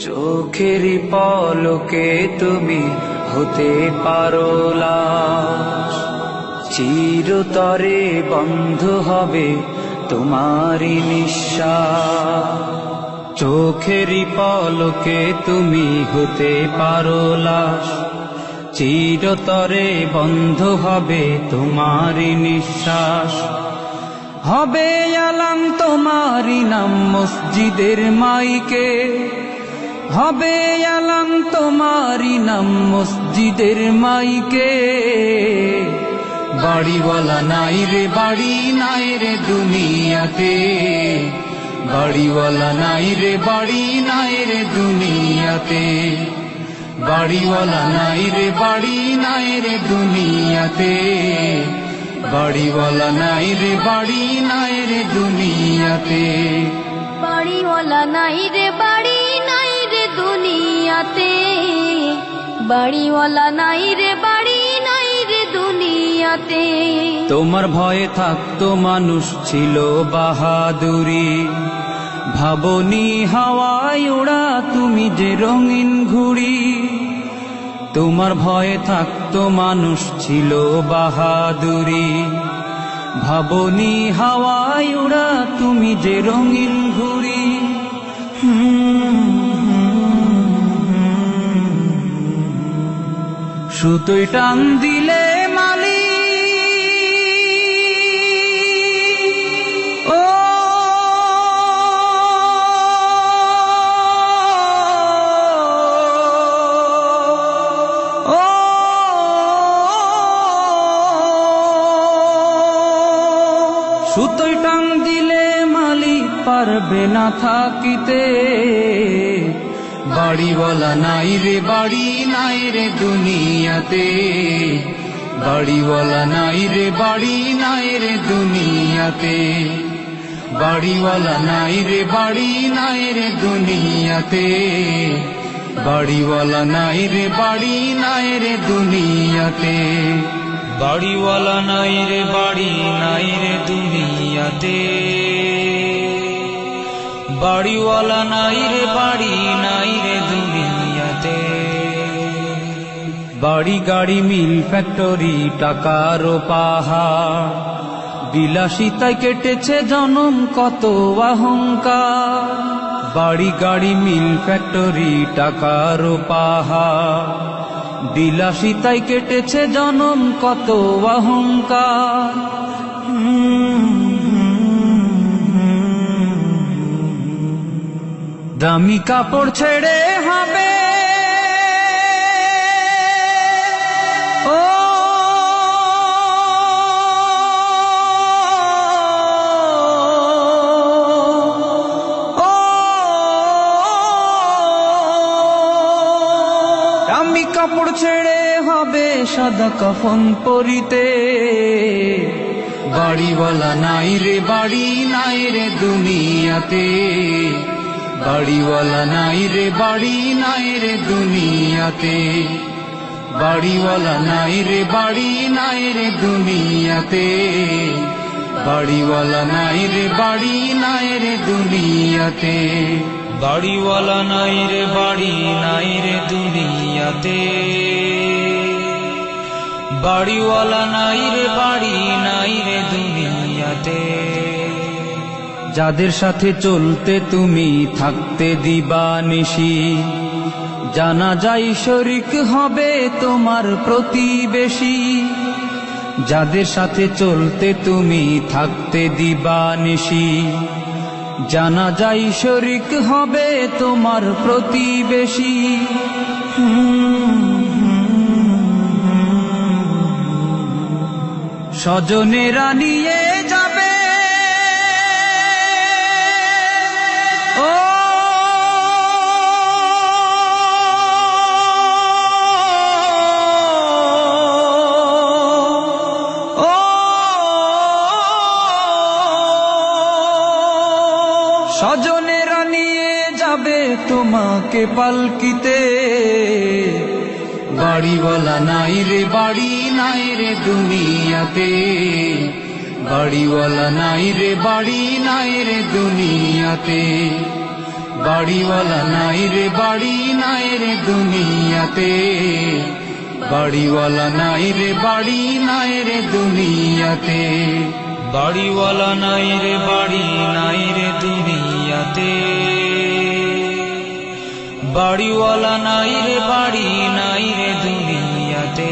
চোখেরই পলকে তুমি হতে পারো লাশ, চিরতরে বন্ধ হবে তোমারই নিঃশ্বাস। চোখেরই পলকে তুমি হতে পারো লাশ, চিরতরে বন্ধ হবে তোমারই নিঃশ্বাস। হবে আলাম তোমারই নাম মসজিদের মাইকে, হবে আলাম তোমারই নাম মসজিদের মাইকে। বাড়িওয়ালা নাই রে বাড়ি নাই রে দুনিয়াতে, বাড়িওয়ালা নাই রে বাড়ি নাই রে দুনিয়াতে, বাড়িওয়ালা নাই রে বাড়ি নাই রে দুনিয়াতে, বাড়িওয়ালা নাই রে বাড়ি নাই রে দুনিয়াতে, বাড়িওয়ালা নাই রে বাড়ি নাই রে দুনিয়াতে, বাড়িওয়ালা নাই রে বাড়ি নাই রে দুনিয়াতে। তোমার ভয়ে থাকতো মানুষ ছিল বাহাদুরি, ভাবনি হাওয়ায় ওড়া তুমি যে রঙিন ঘুড়ি। তোমার ভয়ে থাকতো মানুষ ছিল বাহাদুরি, ভাবনি হাওয়ায় ওড়া তুমি যে রঙিন ঘুড়ি। সুতোয় টান দিলে মালি ও সুতোয় টান দিলে মালিক পারবে না থাকিতে। বাড়িওয়ালা নাই রে বাড়ি নাই রে দুনিয়াতে, বাড়িওয়ালা নাই রে বাড়ি নাই রে দুনিয়াতে, বাড়িওয়ালা নাই রে বাড়ি নাই রে দুনিয়াতে, বাড়িওয়ালা নাই রে বাড়ি নাই রে দুনিয়াতে, বাড়িওয়ালা নাই রে বাড়ি নাই রে দুনিয়াতে, বাড়িওয়ালা নাই রে বাড়ি নাই রে দুনিয়াতে। বাড়ি গাড়ি মিল ফ্যাক্টরি টাকার পাহাড়, বিলাসিতায় কেটেছে জনম কত অহংকার। বাড়ি গাড়ি মিল ফ্যাক্টরি টাকার পাহাড়, বিলাসিতায় কেটেছে জনম কত অহংকার। দামি কাপড় ছেড়ে হবে ও দামি কাপড় ছেড়ে হবে সাদা কাফন পরিতে। বাড়িওয়ালা নাই রে বাড়ি নাই রে দুনিয়াতে, বাড়িওয়ালা নাই রে বাড়ি নাই রে দুনিয়াতে, বাড়িওয়ালা নাই রে বাড়ি নাই রে দুনিয়াতে, বাড়িওয়ালা নাই রে বাড়ি নাই রে দুনিয়াতে, বাড়িওয়ালা নাই রে বাড়ি নাই রে দুনিয়াতে, বাড়িওয়ালা নাই রে বাড়ি নাই রে দুনিয়াতে। যাদের সাথে চলতে তুমি থাকতে দিবানিশি, জানা যায় শরিক হবে তোমার প্রতিবেশী। যাদের সাথে চলতে তুমি থাকতে দিবানিশি, জানা যায় শরিক হবে তোমার প্রতিবেশী। স্বজনেরা নিয়ে যাবে স্বজনেরা নিয়ে যাবে তোমাকে পালকিতে, বাড়িওয়ালা নাই রে বাড়ি নাই রে দুনিয়াতে, বাড়িওয়ালা নাই রে বাড়ি নাই রে দুনিয়াতে, বাড়িওয়ালা নাই রে বাড়ি নাই রে দুনিয়াতে, বাড়িওয়ালা নাই রে বাড়ি নাই রে দুনিয়াতে, বাড়িওয়ালা নাই রে বাড়ি নাই রে দুনিয়াতে, বাড়িওয়ালা নাই রে বাড়ি নাই রে দুনিয়াতে।